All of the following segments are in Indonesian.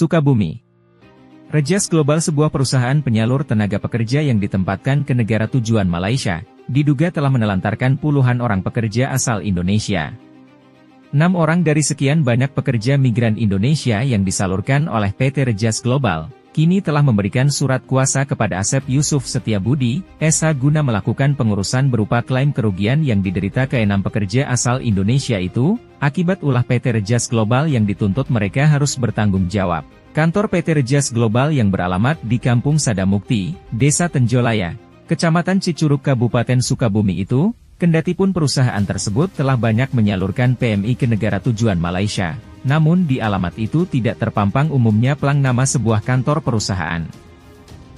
Sukabumi. Rejas Global, sebuah perusahaan penyalur tenaga pekerja yang ditempatkan ke negara tujuan Malaysia, diduga telah menelantarkan puluhan orang pekerja asal Indonesia. 6 orang dari sekian banyak pekerja migran Indonesia yang disalurkan oleh PT Rejas Global, kini telah memberikan surat kuasa kepada Asep Yusuf Setiabudi, SH guna melakukan pengurusan berupa klaim kerugian yang diderita ke-6 pekerja asal Indonesia itu, akibat ulah PT Rejas Global yang dituntut mereka harus bertanggung jawab. Kantor PT Rejas Global yang beralamat di Kampung Sadamukti, Desa Tenjolaya, Kecamatan Cicurug, Kabupaten Sukabumi itu, kendatipun perusahaan tersebut telah banyak menyalurkan PMI ke negara tujuan Malaysia, namun di alamat itu tidak terpampang umumnya plang nama sebuah kantor perusahaan.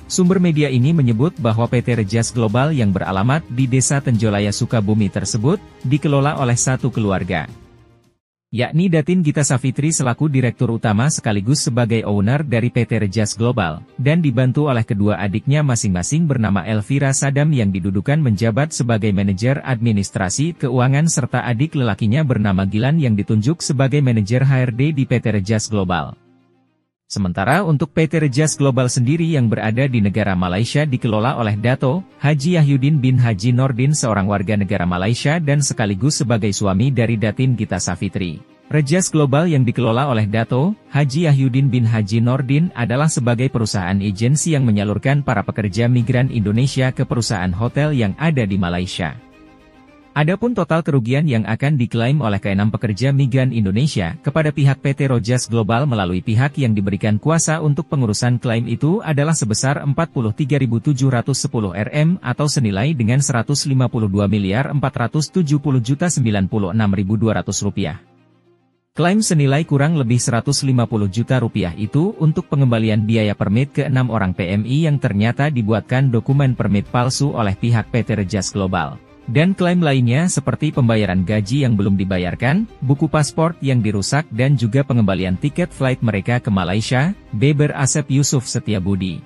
Sumber media ini menyebut bahwa PT Rejas Global yang beralamat di Desa Tenjolaya Sukabumi tersebut, dikelola oleh satu keluarga, yakni Datin Gita Safitri selaku Direktur Utama sekaligus sebagai owner dari PT Rejas Global, dan dibantu oleh kedua adiknya masing-masing bernama Elvira Sadam yang didudukan menjabat sebagai manajer administrasi keuangan serta adik lelakinya bernama Gilan yang ditunjuk sebagai manajer HRD di PT Rejas Global. Sementara untuk PT Rejas Global sendiri yang berada di negara Malaysia dikelola oleh Dato Haji Yahyudin bin Haji Nordin, seorang warga negara Malaysia dan sekaligus sebagai suami dari Datin Gita Safitri. Rejas Global yang dikelola oleh Dato Haji Yahyudin bin Haji Nordin adalah sebagai perusahaan agensi yang menyalurkan para pekerja migran Indonesia ke perusahaan hotel yang ada di Malaysia. Adapun total kerugian yang akan diklaim oleh ke-6 pekerja migran Indonesia kepada pihak PT Rejas Global melalui pihak yang diberikan kuasa untuk pengurusan klaim itu adalah sebesar 43.710 Rm atau senilai dengan Rp152.470.096.200. Klaim senilai kurang lebih Rp150 juta itu untuk pengembalian biaya permit ke 6 orang PMI yang ternyata dibuatkan dokumen permit palsu oleh pihak PT Rejas Global. Dan klaim lainnya seperti pembayaran gaji yang belum dibayarkan, buku paspor yang dirusak dan juga pengembalian tiket flight mereka ke Malaysia, beber Asep Yusuf Setiabudi.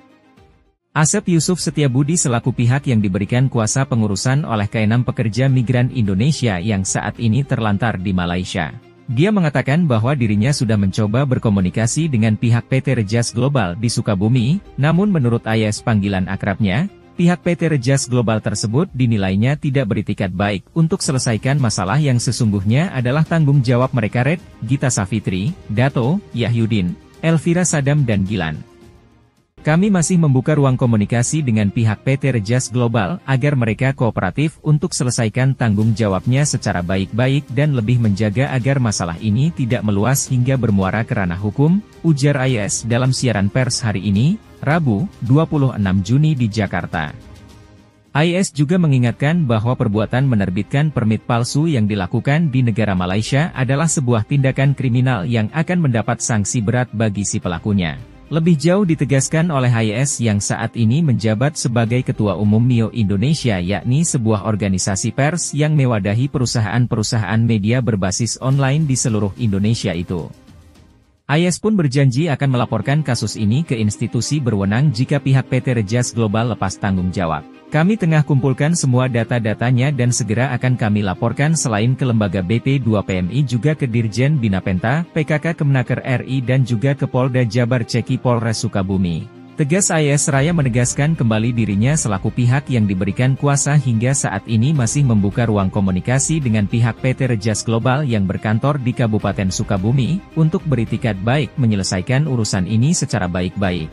Asep Yusuf Setiabudi selaku pihak yang diberikan kuasa pengurusan oleh ke-6 pekerja migran Indonesia yang saat ini terlantar di Malaysia. Dia mengatakan bahwa dirinya sudah mencoba berkomunikasi dengan pihak PT Rejas Global di Sukabumi, namun menurut AYS panggilan akrabnya, pihak PT Rejas Global tersebut dinilainya tidak beritikat baik untuk selesaikan masalah yang sesungguhnya adalah tanggung jawab mereka Red, Gita Safitri, Dato Yahyudin, Elvira Sadam dan Gilan. Kami masih membuka ruang komunikasi dengan pihak PT Rejas Global agar mereka kooperatif untuk selesaikan tanggung jawabnya secara baik-baik dan lebih menjaga agar masalah ini tidak meluas hingga bermuara ke ranah hukum, ujar AYS dalam siaran pers hari ini, Rabu, 26 Juni di Jakarta. AYS juga mengingatkan bahwa perbuatan menerbitkan permit palsu yang dilakukan di negara Malaysia adalah sebuah tindakan kriminal yang akan mendapat sanksi berat bagi si pelakunya. Lebih jauh ditegaskan oleh AYS yang saat ini menjabat sebagai Ketua Umum MIO Indonesia, yakni sebuah organisasi pers yang mewadahi perusahaan-perusahaan media berbasis online di seluruh Indonesia itu. AYS pun berjanji akan melaporkan kasus ini ke institusi berwenang jika pihak PT Rejas Global lepas tanggung jawab. Kami tengah kumpulkan semua data-datanya dan segera akan kami laporkan selain ke lembaga BP2 PMI juga ke Dirjen Binapenta, PKK Kemenaker RI dan juga ke Polda Jabar Ceki Polres Sukabumi. Tegas AYS Raya menegaskan kembali dirinya selaku pihak yang diberikan kuasa hingga saat ini masih membuka ruang komunikasi dengan pihak PT Rejas Global yang berkantor di Kabupaten Sukabumi, untuk beritikat baik menyelesaikan urusan ini secara baik-baik.